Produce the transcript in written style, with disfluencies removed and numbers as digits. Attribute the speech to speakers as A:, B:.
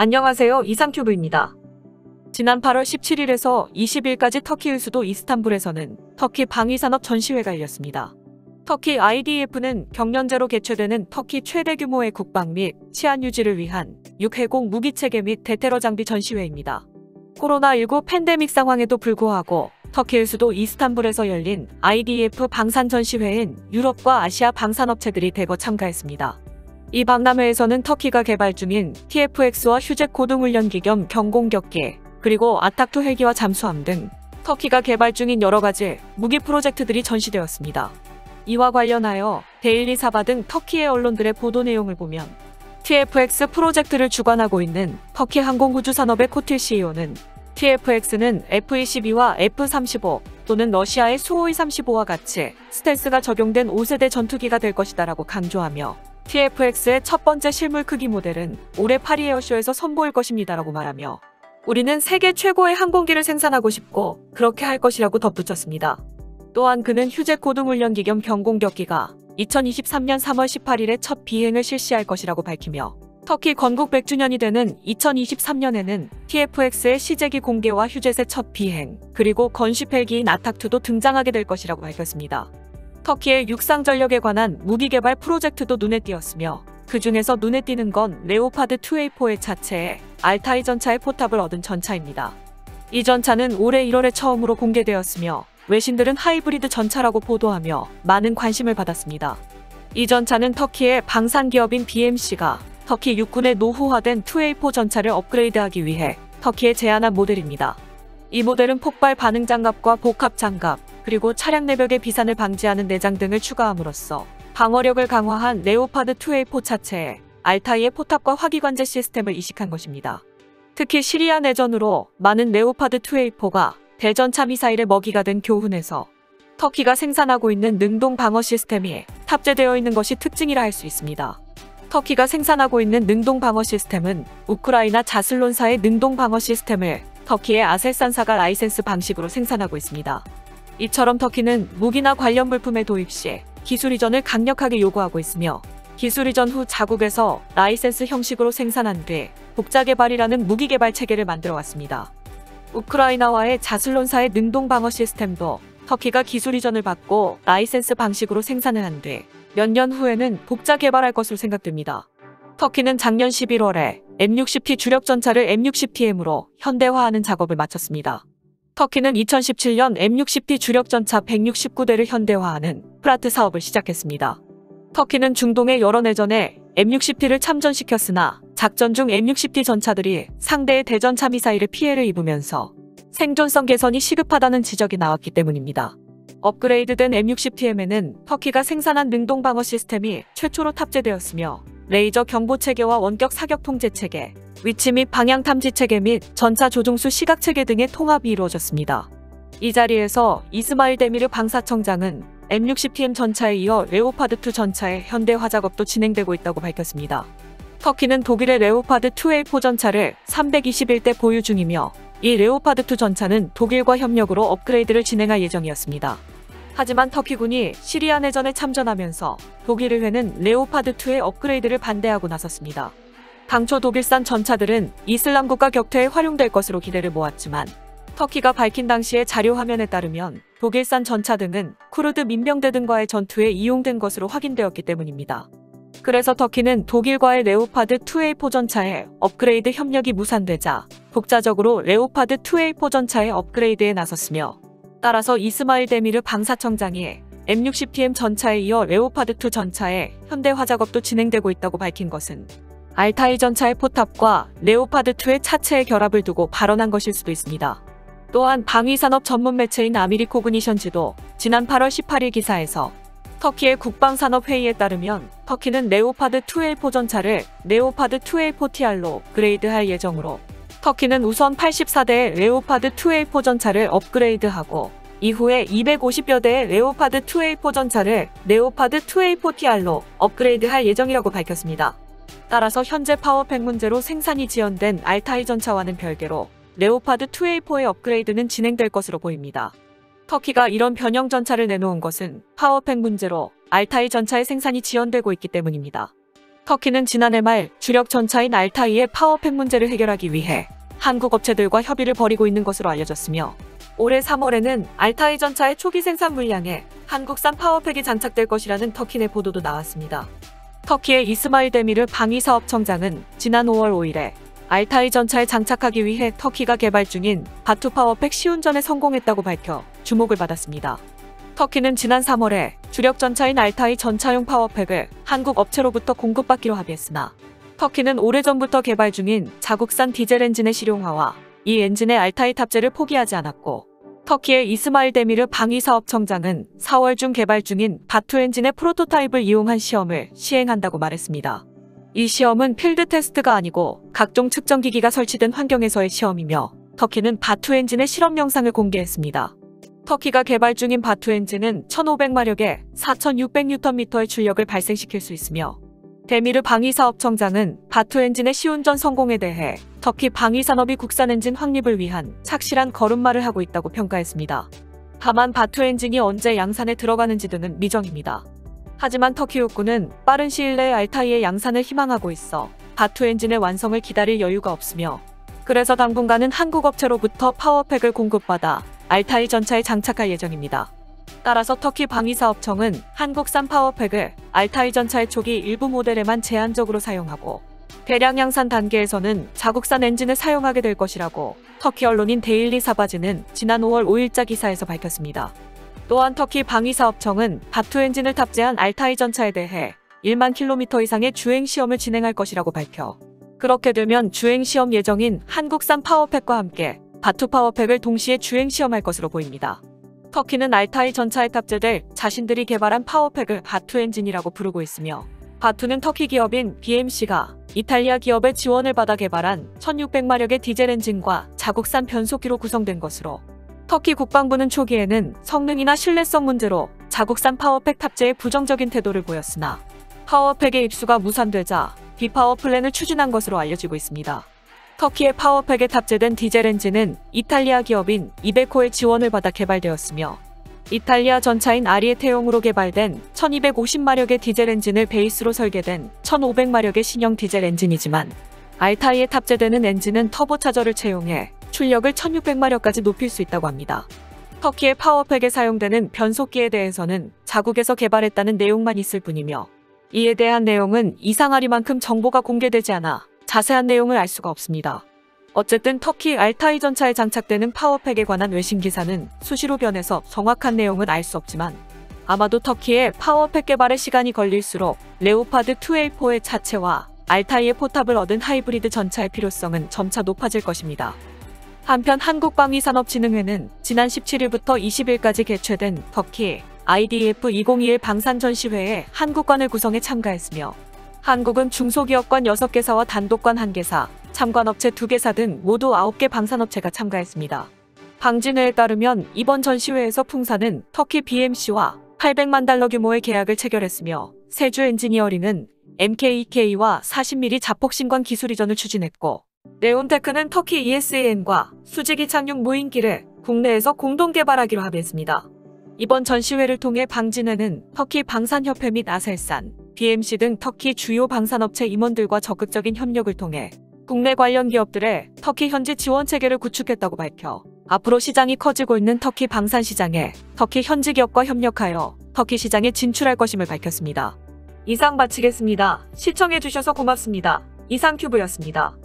A: 안녕하세요. 이상큐브입니다. 지난 8월 17일에서 20일까지 터키의 수도 이스탄불에서는 터키 방위산업 전시회가 열렸습니다. 터키 IDF는 경년제로 개최되는 터키 최대 규모의 국방 및 치안 유지를 위한 육해공 무기체계 및 대테러 장비 전시회입니다. 코로나19 팬데믹 상황에도 불구하고 터키의 수도 이스탄불에서 열린 IDF 방산 전시회엔 유럽과 아시아 방산업체들이 대거 참가했습니다. 이 박람회에서는 터키가 개발 중인 TFX와 휴잭 고등훈련기 겸 경공격기, 그리고 아탁2 헬기와 잠수함 등 터키가 개발 중인 여러가지 무기 프로젝트들이 전시되었습니다. 이와 관련하여 데일리 사바 등 터키의 언론들의 보도 내용을 보면 TFX 프로젝트를 주관하고 있는 터키 항공우주산업의 코틸 CEO는 TFX는 F-22와 F-35 또는 러시아의 수호이 35와 같이 스텔스가 적용된 5세대 전투기가 될 것이다라고 강조하며 TFX의 첫 번째 실물 크기 모델은 올해 파리 에어쇼에서 선보일 것입니다라고 말하며 우리는 세계 최고의 항공기를 생산하고 싶고 그렇게 할 것이라고 덧붙였습니다. 또한 그는 휴잭 고등훈련기 겸 경공격기가 2023년 3월 18일에 첫 비행을 실시할 것이라고 밝히며 터키 건국 100주년이 되는 2023년에는 TFX의 시제기 공개와 휴젯의 첫 비행, 그리고 건쉽 헬기인 아탁2도 등장하게 될 것이라고 밝혔습니다. 터키의 육상 전력에 관한 무기 개발 프로젝트도 눈에 띄었으며 그 중에서 눈에 띄는 건 레오파드 2A4의 차체에 알타이 전차의 포탑을 얻은 전차입니다. 이 전차는 올해 1월에 처음으로 공개되었으며 외신들은 하이브리드 전차라고 보도하며 많은 관심을 받았습니다. 이 전차는 터키의 방산 기업인 BMC가 터키 육군의 노후화된 2A4 전차를 업그레이드하기 위해 터키에 제안한 모델입니다. 이 모델은 폭발 반응 장갑과 복합 장갑, 그리고 차량 내벽의 비산을 방지하는 내장 등을 추가함으로써 방어력을 강화한 레오파드 2A4 차체에 알타이의 포탑과 화기관제 시스템을 이식한 것입니다. 특히 시리아 내전으로 많은 레오파드 2A4가 대전차 미사일의 먹이가 된 교훈에서 터키가 생산하고 있는 능동 방어 시스템이 탑재되어 있는 것이 특징이라 할 수 있습니다. 터키가 생산하고 있는 능동 방어 시스템은 우크라이나 자슬론사의 능동 방어 시스템을 터키의 아셀산사가 라이센스 방식으로 생산하고 있습니다. 이처럼 터키는 무기나 관련 물품의 도입 시 기술 이전을 강력하게 요구하고 있으며 기술 이전 후 자국에서 라이센스 형식으로 생산한 뒤 독자 개발이라는 무기 개발 체계를 만들어 왔습니다. 우크라이나와의 자슬론사의 능동 방어 시스템도 터키가 기술 이전을 받고 라이센스 방식으로 생산을 한 뒤 몇 년 후에는 독자 개발할 것으로 생각됩니다. 터키는 작년 11월에 M60T 주력 전차를 M60TM으로 현대화하는 작업을 마쳤습니다. 터키는 2017년 M60T 주력 전차 169대를 현대화하는 프라트 사업을 시작했습니다. 터키는 중동의 여러 내전에 M60T를 참전시켰으나 작전 중 M60T 전차들이 상대의 대전차 미사일에 피해를 입으면서 생존성 개선이 시급하다는 지적이 나왔기 때문입니다. 업그레이드된 M60TM에는 터키가 생산한 능동 방어 시스템이 최초로 탑재되었으며 레이저 경보 체계와 원격 사격 통제 체계, 위치 및 방향 탐지 체계 및 전차 조종수 시각 체계 등의 통합이 이루어졌습니다. 이 자리에서 이스마일 데미르 방사청장은 M60TM 전차에 이어 레오파드2 전차의 현대화 작업도 진행되고 있다고 밝혔습니다. 터키는 독일의 레오파드 2A4 전차를 321대 보유 중이며 이 레오파드2 전차는 독일과 협력으로 업그레이드를 진행할 예정이었습니다. 하지만 터키군이 시리아 내전에 참전하면서 독일의회는 레오파드2의 업그레이드를 반대하고 나섰습니다. 당초 독일산 전차들은 이슬람 국가 격퇴에 활용될 것으로 기대를 모았지만 터키가 밝힌 당시의 자료 화면에 따르면 독일산 전차 등은 쿠르드 민병대 등과의 전투에 이용된 것으로 확인되었기 때문입니다. 그래서 터키는 독일과의 레오파드 2A4 전차의 업그레이드 협력이 무산되자 독자적으로 레오파드 2A4 전차의 업그레이드에 나섰으며 따라서 이스마일 데미르 방사청장이 M60TM 전차에 이어 레오파드2 전차의 현대화 작업도 진행되고 있다고 밝힌 것은 알타이 전차의 포탑과 레오파드2의 차체의 결합을 두고 발언한 것일 수도 있습니다. 또한 방위산업 전문 매체인 아미리코그니션지도 지난 8월 18일 기사에서 터키의 국방산업회의에 따르면 터키는 레오파드 2A4 전차를 레오파드 2A4TR로 그레이드할 예정으로 터키는 우선 84대의 레오파드 2A4 전차를 업그레이드하고 이후에 250여 대의 레오파드 2A4 전차를 레오파드 2A4TR로 업그레이드할 예정이라고 밝혔습니다. 따라서 현재 파워팩 문제로 생산이 지연된 알타이 전차와는 별개로 레오파드 2A4의 업그레이드는 진행될 것으로 보입니다. 터키가 이런 변형 전차를 내놓은 것은 파워팩 문제로 알타이 전차의 생산이 지연되고 있기 때문입니다. 터키는 지난해 말 주력 전차인 알타이의 파워팩 문제를 해결하기 위해 한국 업체들과 협의를 벌이고 있는 것으로 알려졌으며 올해 3월에는 알타이 전차의 초기 생산 물량에 한국산 파워팩이 장착될 것이라는 터키 내 보도도 나왔습니다. 터키의 이스마일 데미르 방위사업청장은 지난 5월 5일에 알타이 전차에 장착하기 위해 터키가 개발 중인 바투 파워팩 시운전에 성공했다고 밝혀 주목을 받았습니다. 터키는 지난 3월에 주력 전차인 알타이 전차용 파워팩을 한국 업체로부터 공급받기로 합의했으나 터키는 오래전부터 개발 중인 자국산 디젤 엔진의 실용화와 이 엔진의 알타이 탑재를 포기하지 않았고 터키의 이스마일 데미르 방위사업청장은 4월 중 개발 중인 바투 엔진의 프로토타입을 이용한 시험을 시행한다고 말했습니다. 이 시험은 필드 테스트가 아니고 각종 측정기기가 설치된 환경에서의 시험이며 터키는 바투 엔진의 실험 영상을 공개했습니다. 터키가 개발 중인 바투 엔진은 1500마력에 4600Nm의 출력을 발생시킬 수 있으며 데미르 방위사업청장은 바투 엔진의 시운전 성공에 대해 터키 방위산업이 국산 엔진 확립을 위한 착실한 걸음마를 하고 있다고 평가했습니다. 다만 바투 엔진이 언제 양산에 들어가는지 등은 미정입니다. 하지만 터키 육군은 빠른 시일 내에 알타이의 양산을 희망하고 있어 바투 엔진의 완성을 기다릴 여유가 없으며 그래서 당분간은 한국 업체로부터 파워팩을 공급받아 알타이 전차에 장착할 예정입니다. 따라서 터키 방위사업청은 한국산 파워팩을 알타이 전차의 초기 일부 모델에만 제한적으로 사용하고 대량 양산 단계에서는 자국산 엔진을 사용하게 될 것이라고 터키 언론인 데일리 사바즈는 지난 5월 5일자 기사에서 밝혔습니다. 또한 터키 방위사업청은 바투 엔진을 탑재한 알타이 전차에 대해 1만 킬로미터 이상의 주행시험을 진행할 것이라고 밝혀 그렇게 되면 주행시험 예정인 한국산 파워팩과 함께 바투 파워팩을 동시에 주행시험할 것으로 보입니다. 터키는 알타이 전차에 탑재될 자신들이 개발한 파워팩을 바투 엔진이라고 부르고 있으며 바투는 터키 기업인 BMC가 이탈리아 기업의 지원을 받아 개발한 1600마력의 디젤 엔진과 자국산 변속기로 구성된 것으로 터키 국방부는 초기에는 성능이나 신뢰성 문제로 자국산 파워팩 탑재에 부정적인 태도를 보였으나 파워팩의 입수가 무산되자 비파워 플랜을 추진한 것으로 알려지고 있습니다. 터키의 파워팩에 탑재된 디젤 엔진은 이탈리아 기업인 이베코의 지원을 받아 개발되었으며 이탈리아 전차인 아리에테용으로 개발된 1250마력의 디젤 엔진을 베이스로 설계된 1500마력의 신형 디젤 엔진이지만 알타이에 탑재되는 엔진은 터보차저를 채용해 출력을 1600마력까지 높일 수 있다고 합니다. 터키의 파워팩에 사용되는 변속기에 대해서는 자국에서 개발했다는 내용만 있을 뿐이며 이에 대한 내용은 이상하리만큼 정보가 공개되지 않아 자세한 내용을 알 수가 없습니다. 어쨌든 터키 알타이 전차에 장착되는 파워팩에 관한 외신 기사는 수시로 변해서 정확한 내용은 알 수 없지만 아마도 터키의 파워팩 개발에 시간이 걸릴수록 레오파드 2A4의 차체와 알타이의 포탑을 얻은 하이브리드 전차의 필요성은 점차 높아질 것입니다. 한편 한국방위산업진흥회는 지난 17일부터 20일까지 개최된 터키 IDF 2021 방산전시회에 한국관을 구성해 참가했으며 한국은 중소기업관 6개사와 단독관 1개사, 참관업체 2개사 등 모두 9개 방산업체가 참가했습니다. 방진회에 따르면 이번 전시회에서 풍사는 터키 BMC와 800만 달러 규모의 계약을 체결했으며 세주 엔지니어링은 MKEK와 40mm 자폭신관 기술 이전을 추진했고 레온테크는 터키 ESAN과 수직이 착륙 무인기를 국내에서 공동 개발하기로 합의했습니다. 이번 전시회를 통해 방진회는 터키 방산협회 및 아셀산, BMC 등 터키 주요 방산업체 임원들과 적극적인 협력을 통해 국내 관련 기업들의 터키 현지 지원 체계를 구축했다고 밝혀 앞으로 시장이 커지고 있는 터키 방산 시장에 터키 현지 기업과 협력하여 터키 시장에 진출할 것임을 밝혔습니다. 이상 마치겠습니다. 시청해주셔서 고맙습니다. 이상큐브였습니다.